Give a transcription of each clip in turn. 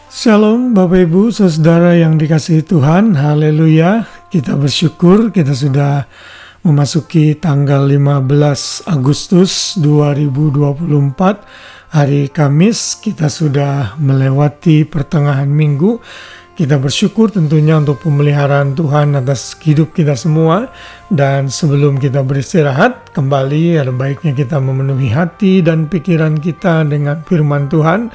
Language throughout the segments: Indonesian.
Shalom Bapak Ibu Saudara yang dikasihi Tuhan, haleluya. Kita bersyukur kita sudah memasuki tanggal 15 Agustus 2024, hari Kamis. Kita sudah melewati pertengahan minggu. Kita bersyukur tentunya untuk pemeliharaan Tuhan atas hidup kita semua. Dan sebelum kita beristirahat, kembali ada baiknya kita memenuhi hati dan pikiran kita dengan firman Tuhan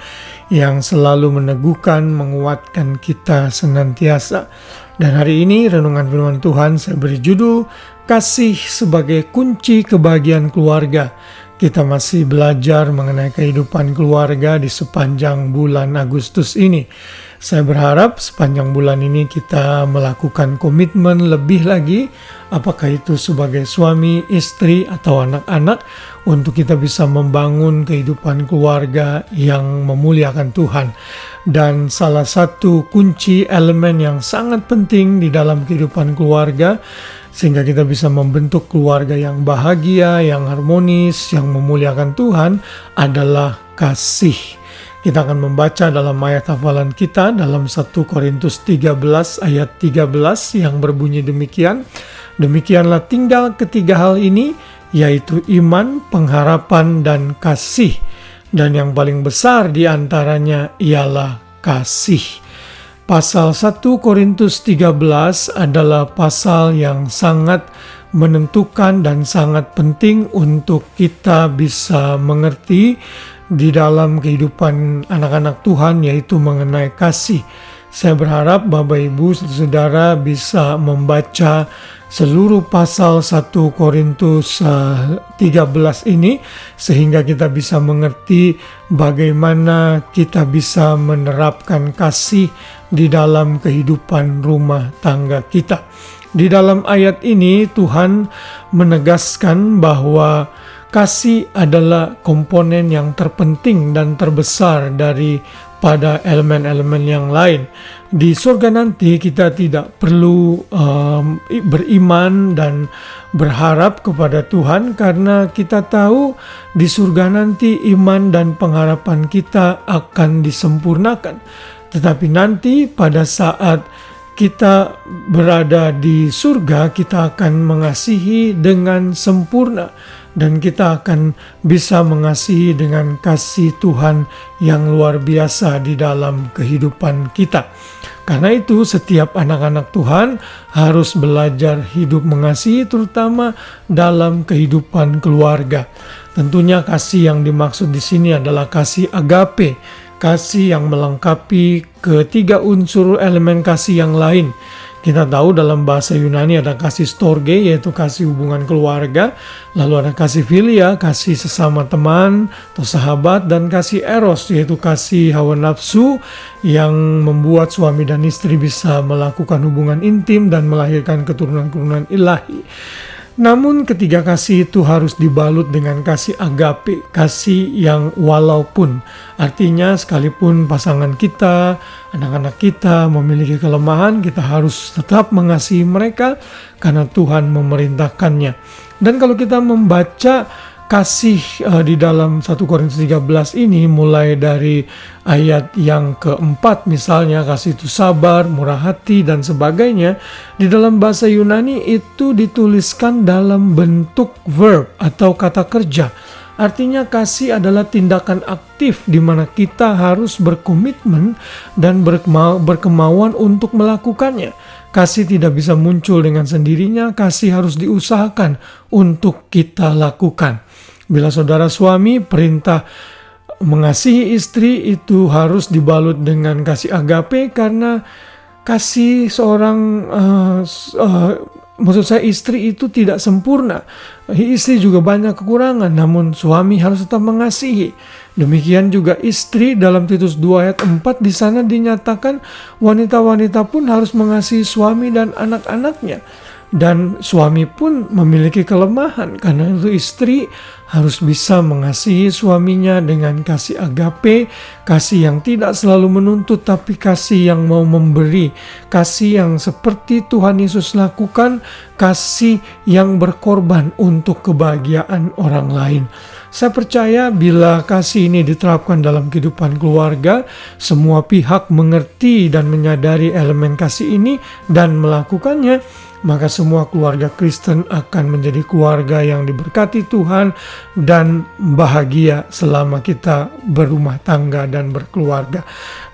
yang selalu meneguhkan, menguatkan kita senantiasa. Dan hari ini renungan firman Tuhan saya beri judul, Kasih sebagai kunci kebahagiaan keluarga. Kita masih belajar mengenai kehidupan keluarga di sepanjang bulan Agustus ini. Saya berharap sepanjang bulan ini kita melakukan komitmen lebih lagi, apakah itu sebagai suami, istri, atau anak-anak, untuk kita bisa membangun kehidupan keluarga yang memuliakan Tuhan. Dan salah satu kunci elemen yang sangat penting di dalam kehidupan keluarga, sehingga kita bisa membentuk keluarga yang bahagia, yang harmonis, yang memuliakan Tuhan, adalah kasih. Kita akan membaca dalam ayat hafalan kita dalam 1 Korintus 13 ayat 13 yang berbunyi demikian. Demikianlah tinggal ketiga hal ini, yaitu iman, pengharapan, dan kasih. Dan yang paling besar di antaranya ialah kasih. Pasal 1 Korintus 13 adalah pasal yang sangat menentukan dan sangat penting untuk kita bisa mengerti di dalam kehidupan anak-anak Tuhan, yaitu mengenai kasih. Saya berharap Bapak Ibu Saudara bisa membaca seluruh pasal 1 Korintus 13 ini, sehingga kita bisa mengerti bagaimana kita bisa menerapkan kasih di dalam kehidupan rumah tangga kita. Di dalam ayat ini Tuhan menegaskan bahwa kasih adalah komponen yang terpenting dan terbesar daripada elemen-elemen yang lain. Di surga nanti kita tidak perlu beriman dan berharap kepada Tuhan, karena kita tahu di surga nanti iman dan pengharapan kita akan disempurnakan. Tetapi nanti pada saat kita berada di surga, kita akan mengasihi dengan sempurna. Dan kita akan bisa mengasihi dengan kasih Tuhan yang luar biasa di dalam kehidupan kita. Karena itu setiap anak-anak Tuhan harus belajar hidup mengasihi, terutama dalam kehidupan keluarga. Tentunya kasih yang dimaksud di sini adalah kasih agape, kasih yang melengkapi ketiga unsur elemen kasih yang lain. Kita tahu dalam bahasa Yunani ada kasih storge, yaitu kasih hubungan keluarga. Lalu ada kasih filia, kasih sesama teman atau sahabat. Dan kasih eros, yaitu kasih hawa nafsu yang membuat suami dan istri bisa melakukan hubungan intim dan melahirkan keturunan-keturunan ilahi. Namun ketiga kasih itu harus dibalut dengan kasih agape, kasih yang walaupun. Artinya sekalipun pasangan kita, anak-anak kita memiliki kelemahan, kita harus tetap mengasihi mereka karena Tuhan memerintahkannya. Dan kalau kita membaca kasih di dalam 1 Korintus 13 ini, mulai dari ayat yang keempat misalnya, kasih itu sabar, murah hati, dan sebagainya. Di dalam bahasa Yunani itu dituliskan dalam bentuk verb atau kata kerja. Artinya kasih adalah tindakan aktif di mana kita harus berkomitmen dan berkemauan untuk melakukannya. Kasih tidak bisa muncul dengan sendirinya, kasih harus diusahakan untuk kita lakukan. Bila saudara suami, perintah mengasihi istri itu harus dibalut dengan kasih agape, karena kasih seorang maksud saya istri itu tidak sempurna. Istri juga banyak kekurangan, namun suami harus tetap mengasihi. Demikian juga istri, dalam Titus 2 ayat 4 di sana dinyatakan wanita-wanita pun harus mengasihi suami dan anak-anaknya. Dan suami pun memiliki kelemahan, karena itu istri harus bisa mengasihi suaminya dengan kasih agape, kasih yang tidak selalu menuntut tapi kasih yang mau memberi, kasih yang seperti Tuhan Yesus lakukan, kasih yang berkorban untuk kebahagiaan orang lain. Saya percaya bila kasih ini diterapkan dalam kehidupan keluarga, semua pihak mengerti dan menyadari elemen kasih ini dan melakukannya, maka semua keluarga Kristen akan menjadi keluarga yang diberkati Tuhan dan bahagia selama kita berumah tangga dan berkeluarga.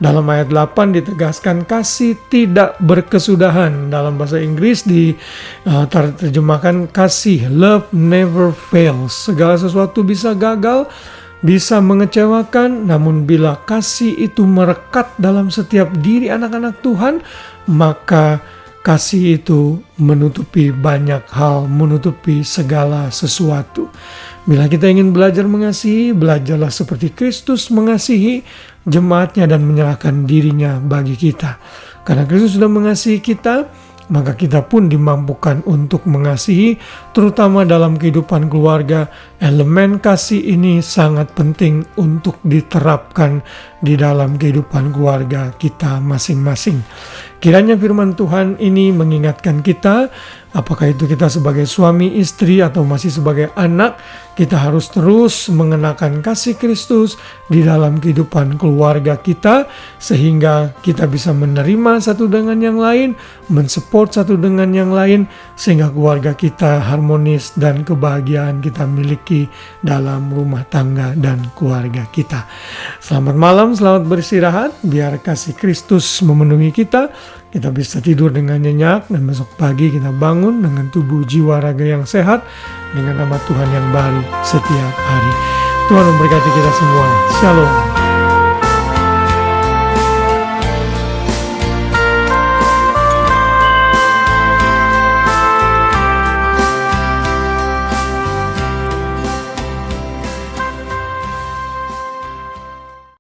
Dalam ayat 8 ditegaskan kasih tidak berkesudahan. Dalam bahasa Inggris diterjemahkan kasih, love never fails. Segala sesuatu bisa gagal, bisa mengecewakan, namun bila kasih itu merekat dalam setiap diri anak-anak Tuhan, maka kasih itu menutupi banyak hal, menutupi segala sesuatu. Bila kita ingin belajar mengasihi, belajarlah seperti Kristus mengasihi jemaatnya dan menyerahkan dirinya bagi kita. Karena Kristus sudah mengasihi kita, maka kita pun dimampukan untuk mengasihi, terutama dalam kehidupan keluarga. Elemen kasih ini sangat penting untuk diterapkan di dalam kehidupan keluarga kita masing-masing. Kiranya firman Tuhan ini mengingatkan kita, apakah itu kita sebagai suami, istri, atau masih sebagai anak, kita harus terus mengenakan kasih Kristus di dalam kehidupan keluarga kita, sehingga kita bisa menerima satu dengan yang lain, mensupport satu dengan yang lain, sehingga keluarga kita harmonis dan kebahagiaan kita miliki dalam rumah tangga dan keluarga kita. Selamat malam, selamat beristirahat, biar kasih Kristus memenuhi kita bisa tidur dengan nyenyak, dan besok pagi kita bangun dengan tubuh jiwa raga yang sehat, dengan nama Tuhan yang baru setiap hari. Tuhan memberkati kita semua. Shalom.